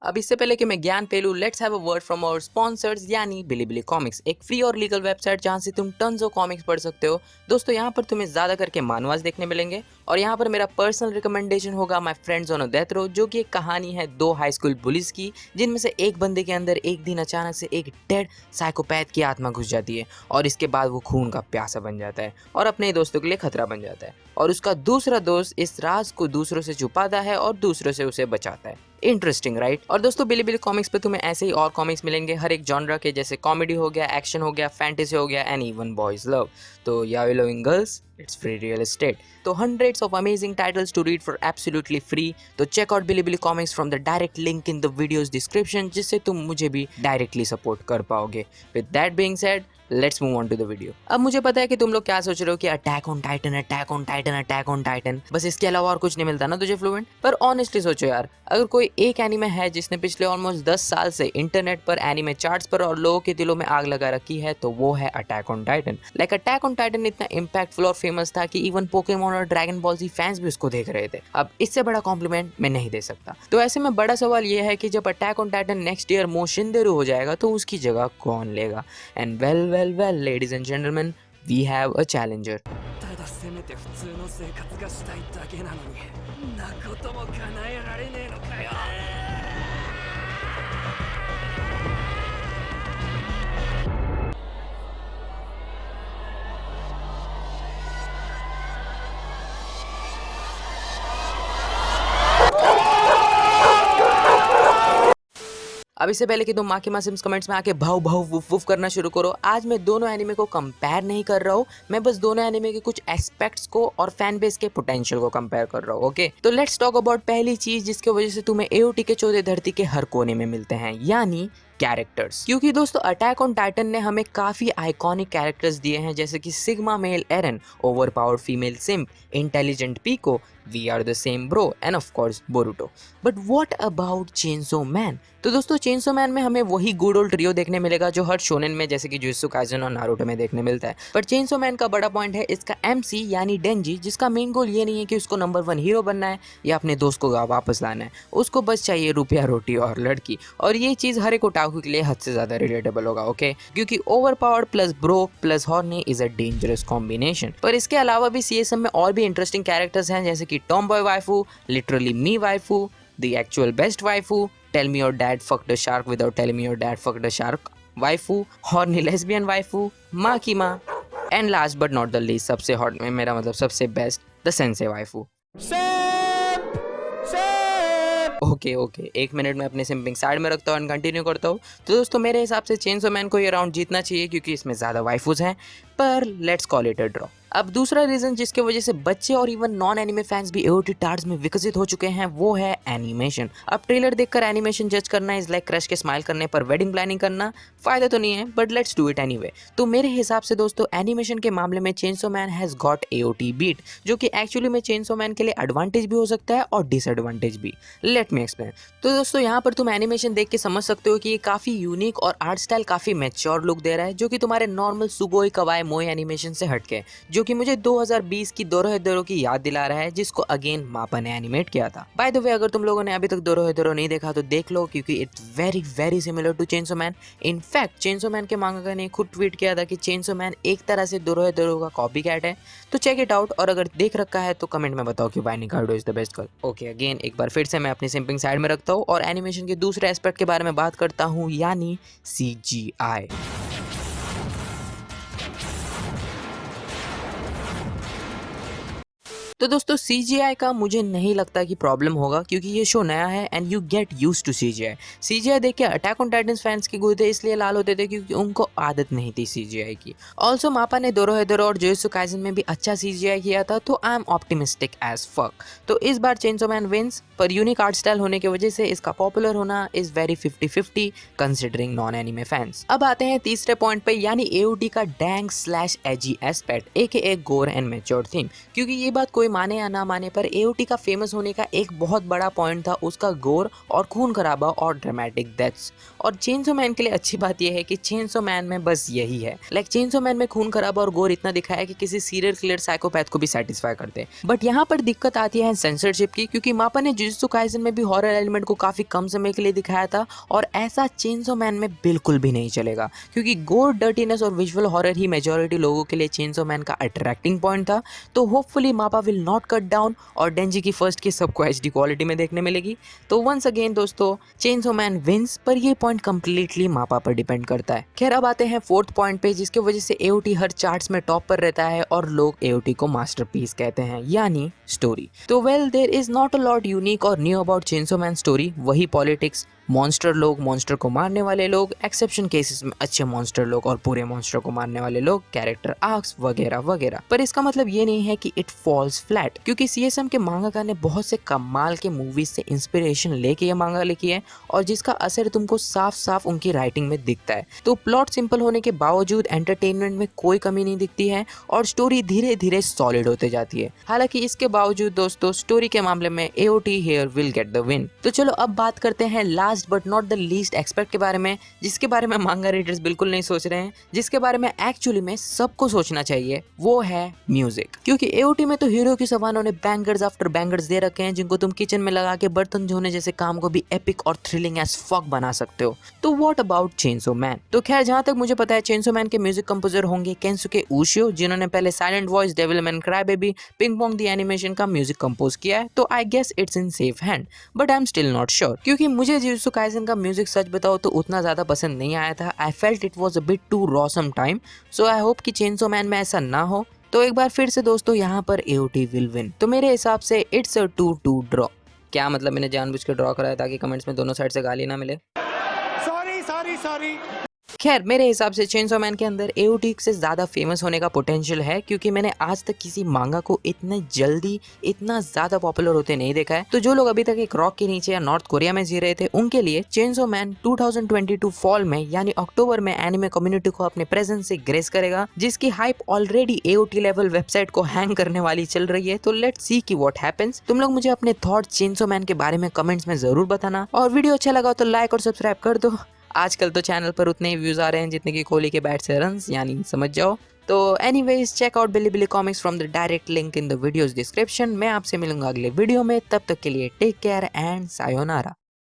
अब इससे पहले कि मैं ज्ञान पेलू, let's have a word from our sponsors यानी बिलीबिली कॉमिक्स, एक फ्री और लीगल वेबसाइट जहां से तुम टन्स ऑफ कॉमिक्स पढ़ सकते हो। दोस्तों यहाँ पर तुम्हें ज्यादा करके मानवास देखने मिलेंगे और यहाँ पर मेरा पर्सनल रिकमेंडेशन होगा my friends on a death row, जो कि एक कहानी है दो हाई स्कूल बुलिस की, जिनमें से एक बंदे के अंदर एक दिन अचानक से एक डेड साइकोपैथ की आत्मा घुस जाती है और इसके बाद वो खून का प्यासा बन जाता है और अपने दोस्तों के लिए खतरा बन जाता है और उसका दूसरा दोस्त इस राज को दूसरों से छुपाता है और दूसरों से उसे बचाता है। Interesting right. और दोस्तों बिलीबिली कॉमिक्स पे तुम्हें ऐसे ही और कॉमिक्स मिलेंगे हर एक जॉनरा के, जैसे कॉमेडी हो गया, एक्शन हो गया, फैंटेसी हो गया एंड इवन बॉयज लव। तो या we loving girls, it's free real estate. तो hundreds of amazing titles to read for absolutely free। तो check out Bilibili comics from the direct link in the videos description, जिससे तुम मुझे भी directly support कर पाओगे। With that being said, let's move on to the video. अब मुझे पता है कि तुम लोग क्या सोच रहे हो कि attack on Titan, attack on Titan, attack on Titan, बस इसके अलावा और कुछ नहीं मिलता ना तुझे फ्लुएंट। पर ऑनेस्टली सोचो यार, अगर कोई एक एनीमे है जिसने पिछले ऑलमोस्ट 10 साल से इंटरनेट पर, एनीमे चार्ट्स पर और लोगों के दिलों में आग लगा रखी है, तो वो है attack on Titan. Like attack on Titan इतना इम्पैक्टफुल और फेमस था कि इवन पोकेमोन और ड्रैगन बॉल जी फैंस भी उसको देख रहे थे। अब इससे बड़ा कॉम्प्लीमेंट मैं नहीं दे सकता। तो ऐसे में बड़ा सवाल ये है कि जब Attack on Titan next year मोशिंदेरू हो जाएगा तो उसकी जगह कौन लेगा। And well ladies and gentleman, we have a challenger. ただせめて普通の生活がしたいだけなのにんなことも叶えられねえのかよ。 अब इससे पहले कि तुम माँ के मासिम्स कमेंट्स में आके भाव भाव वुफ वुफ करना शुरू करो, आज मैं दोनों एनिमे को कंपेयर नहीं कर रहा हूँ, मैं बस दोनों एनिमे के कुछ एस्पेक्ट्स को और फैन बेस के पोटेंशियल को कंपेयर कर रहा हूँ। ओके, तो लेट्स टॉक अबाउट पहली चीज जिसकी वजह से तुम्हें एओटी के चौथे धरती के हर कोने में मिलते हैं, यानी कैरेक्टर्स। क्योंकि दोस्तों अटैक ऑन टाइटन ने हमें काफी आइकॉनिक कैरेक्टर्स दिए हैं, जैसे कि sigma male Eren, over powered female simp, intelligent Pico, we are the same bro and of course Boruto. But what about chainsaw man? तो दोस्तों चेनसो मैन में हमें वही गुड ओल्ड ट्रियो देखने मिलेगा जो हर शोनेन में जैसे कि जुजुत्सु काइसेन और नारुतो में देखने मिलता है। पर चेनसो मैन का बड़ा पॉइंट है इसका एमसी यानी डेंजी, जिसका मेन गोल ये नहीं है कि उसको नंबर 1 हीरो बनना है या अपने दोस्त को वापस लाना है, उसको बस चाहिए रुपया, रोटी और लड़की। और ये चीज हर एक ओटाकू के लिए हद से ज्यादा रिलेटेबल होगा। ओके, क्योंकि over powered plus broke plus horny is a dangerous combination. पर इसके अलावा भी सीएसएम में और भी इंटरेस्टिंग कैरेक्टर्स हैं, जैसे कि tomboy waifu, literally me waifu, the actual best waifu, tell me your dad fucked a shark without telling me your dad fucked a shark waifu, horny lesbian waifu, माँ की माँ, and last but not the least, सबसे hot में मेरा मतलब सबसे best, the sensei waifu. Okay, एक minute में अपने सिंपिंग साइड में रखता हूँ एंड कंटिन्यू करता हूँ। तो दोस्तों मेरे हिसाब से चेनसो मैन को ये राउंड जीतना चाहिए क्योंकि इसमें ज़्यादा वाइफूज हैं, पर let's call it a draw. अब दूसरा रीजन जिसके वजह से बच्चे और इवन नॉन एनिमे फैंस भी एओटी टार्स में विकसित हो चुके हैं वो है एनिमेशन। अब ट्रेलर देखकर एनिमेशन जज करना इज लाइक क्रश के स्माइल करने पर वेडिंग प्लानिंग करना, फायदा तो नहीं है but let's do it anyway. तो मेरे हिसाब से दोस्तों एनिमेशन के मामले में chainsaw man has got AOT beat, जो कि एक्चुअली में चेनसो मैन के लिए एडवांटेज भी हो सकता है और डिसएडवांटेज भी। Let me explain. तो दोस्तों यहाँ पर तुम एनिमेशन देख के समझ सकते हो कि ये काफी यूनिक और आर्ट स्टाइल काफी मैच्योर लुक दे रहा है, जो कि तुम्हारे नॉर्मल सुगोई कवाई मोई एनिमेशन से हटके, जो कि मुझे 2020 की दोरोहेदोरो की याद दिला रहा है, जिसको अगेन मापा ने एनिमेट किया था। बाय द वे अगर तुम लोगों ने अभी तक दोरोहेदोरो नहीं देखा तो देख लो, क्योंकि it's very similar to chainsaw man. In fact chainsaw man के मांगाका ने खुद ट्वीट किया था कि चेनसो मैन एक तरह से दोरोहेदोरो का कॉपी कैट है। तो चेक इट आउट, और अगर देख रखा है तो कमेंट में बताओ कि बाय निकार्डो is the best call. Okay, again एक बार फिर से मैं अपनी सिंपिंग साइड में रखता हूँ और एनिमेशन के दूसरे एस्पेक्ट के बारे में बात करता हूँ, यानी CGI। तो दोस्तों CGI का मुझे नहीं लगता कि प्रॉब्लम होगा, क्योंकि ये शो नया है and you get used to CGI देख के अटैक ऑन टाइटन्स फैंस के गुर्दे इसलिए लाल होते थे क्योंकि उनको आदत नहीं थी CGI की। ऑल्सो मापा ने दोरोहेदोरो और जुजुत्सु काइसेन में भी अच्छा CGI किया था, तो I am optimistic as fuck. तो इस बार चेनसो मैन विंस, पर यूनिक आर्ट स्टाइल होने की वजह से इसका पॉपुलर होना is very 50-50 considering non anime fans. अब आते हैं तीसरे पॉइंट पे, यानी एओटी का डैंग स्लैश एजी एस्पेक्ट, एक गोर एंड मैच्योर थीम। क्योंकि ये बात कोई कोई माने या ना माने पर एओटी का फेमस होने का एक बहुत बड़ा पॉइंट था उसका गोर और खून खराबा और ड्रामेटिक डेथ्स। और चेनसो मैन के लिए अच्छी बात यह है कि चेनसो मैन में बस यही है। चेनसो मैन में खून खराबा और गोर इतना दिखाया कि किसी सीरियल किलर साइकोपैथ को भी सेटिस्फाई करते। बट यहाँ पर दिक्कत आती है सेंसरशिप की, क्योंकि मापा ने जुजुत्सु काइसेन में भी हॉरर एलिमेंट को काफी कम समय के लिए दिखाया था और ऐसा चेनसो मैन में बिल्कुल भी नहीं चलेगा, क्योंकि गोर, डर्टीनेस और विजुअल हॉरर ही मेजॉरिटी लोगों के लिए चेनसो मैन का अट्रैक्टिंग पॉइंट था। तो होपफुली मापा विल नॉट कट डाउन और डेंजी की फर्स्ट की सबको एचडी क्वालिटी में देखने मिलेगी। तो वंस अगेन दोस्तों, चेनसो मैन विंस, पर ये पॉइंट कंप्लीटली मापा पर डिपेंड करता है। खैर अब आते हैं फोर्थ पॉइंट पे, जिसकी वजह से एओटी हर चार्ट्स में टॉप पर रहता है और लोग एओटी को मास्टरपीस कहते हैं, यानी स्टोरी। तो well, there is not a lot unique और new about chainsaw man story. वही पॉलिटिक्स, मॉन्स्टर लोग, मॉन्स्टर को मारने वाले लोग, एक्सेप्शन केसेस में अच्छे मॉन्स्टर लोग और पूरे मॉन्स्टर को मारने वाले लोग, कैरेक्टर आर्क्स वगैरह वगैरह। पर इसका मतलब ये नहीं है कि इट फॉल्स फ्लैट, क्योंकि सीएसएम के मांगाका ने बहुत से कमाल के मूवीज से इंस्पिरेशन लेके ये मांगा लिखी है और जिसका असर तुमको साफ साफ उनकी राइटिंग में दिखता है। तो प्लॉट सिंपल होने के बावजूद एंटरटेनमेंट में कोई कमी नहीं दिखती है और स्टोरी धीरे धीरे सॉलिड होते जाती है। हालांकि इसके बावजूद दोस्तों, स्टोरी के मामले में AOT here will get the win. तो चलो अब बात करते हैं last but not the least expect के बारे में, जिसके बारे में मांगा रीडर्स बिल्कुल नहीं सोच रहे हैं, जिसके बारे में एक्चुअली में सबको सोचना चाहिए, वो है म्यूजिक। क्योंकि एओटी में तो हीरो की सवानों ने बैंगर्स आफ्टर बैंगर्स दे रखे हैं, जिनको तुम किचन में लगा के बर्तन धोने जैसे काम को भी एपिक और थ्रिलिंग एज फक बना सकते हो। तो व्हाट अबाउट चेनसो मैन? तो खैर जहां तक मुझे पता है, चेनसो मैन के म्यूजिक कंपोजर होंगे केंसुके उशियो, जिन्होंने पहले silent voice, devilman, cry baby, ping pong the animation का म्यूजिक कंपोज किया है। तो I guess it's in safe hand, but I am still not sure, क्योंकि मुझे जुजुत्सु काइसेन का म्यूजिक सच बताओ तो उतना ज्यादा पसंद नहीं आया था। I felt it was a bit too raw some time, so I hope कि चेनसो मैन में ऐसा ना हो। तो एक बार फिर से दोस्तों, यहाँ पर एओटी विल विन। तो मेरे हिसाब से इट्स अ 2-2 ड्रॉ। क्या मतलब, मैंने जानबूझ के ड्रॉ कराया ताकि कमेंट्स में दोनों साइड से गाली ना मिले। सॉरी। खैर मेरे हिसाब से चेनसो मैन के अंदर एओटी से ज्यादा फेमस होने का पोटेंशियल है, क्योंकि मैंने आज तक किसी मांगा को इतने जल्दी इतना ज्यादा पॉपुलर होते नहीं देखा है। तो जो लोग अभी तक एक रॉक के नीचे या नॉर्थ कोरिया में जी रहे थे, उनके लिए चेनसो मैन 2022 फॉल में यानी अक्टूबर में एनिमे कम्युनिटी को अपने प्रेजेंस से ग्रेस करेगा, जिसकी hype already AOT level website को हैंग करने वाली चल रही है। तो लेट्स सी कि व्हाट हैपेंस। तुम लोग मुझे अपने थॉट चेनसो मैन के बारे में कमेंट्स में जरूर बताना, और वीडियो अच्छा लगा तो लाइक और सब्सक्राइब कर दो। आजकल तो चैनल पर उतने ही व्यूज आ रहे हैं जितने की कोहली के बैट से रन्स, यानी समझ जाओ। तो anyways, check out Bilibili comics from the direct link in the videos description. मैं आपसे मिलूंगा अगले वीडियो में, तब तक के लिए टेक केयर एंड सायोनारा।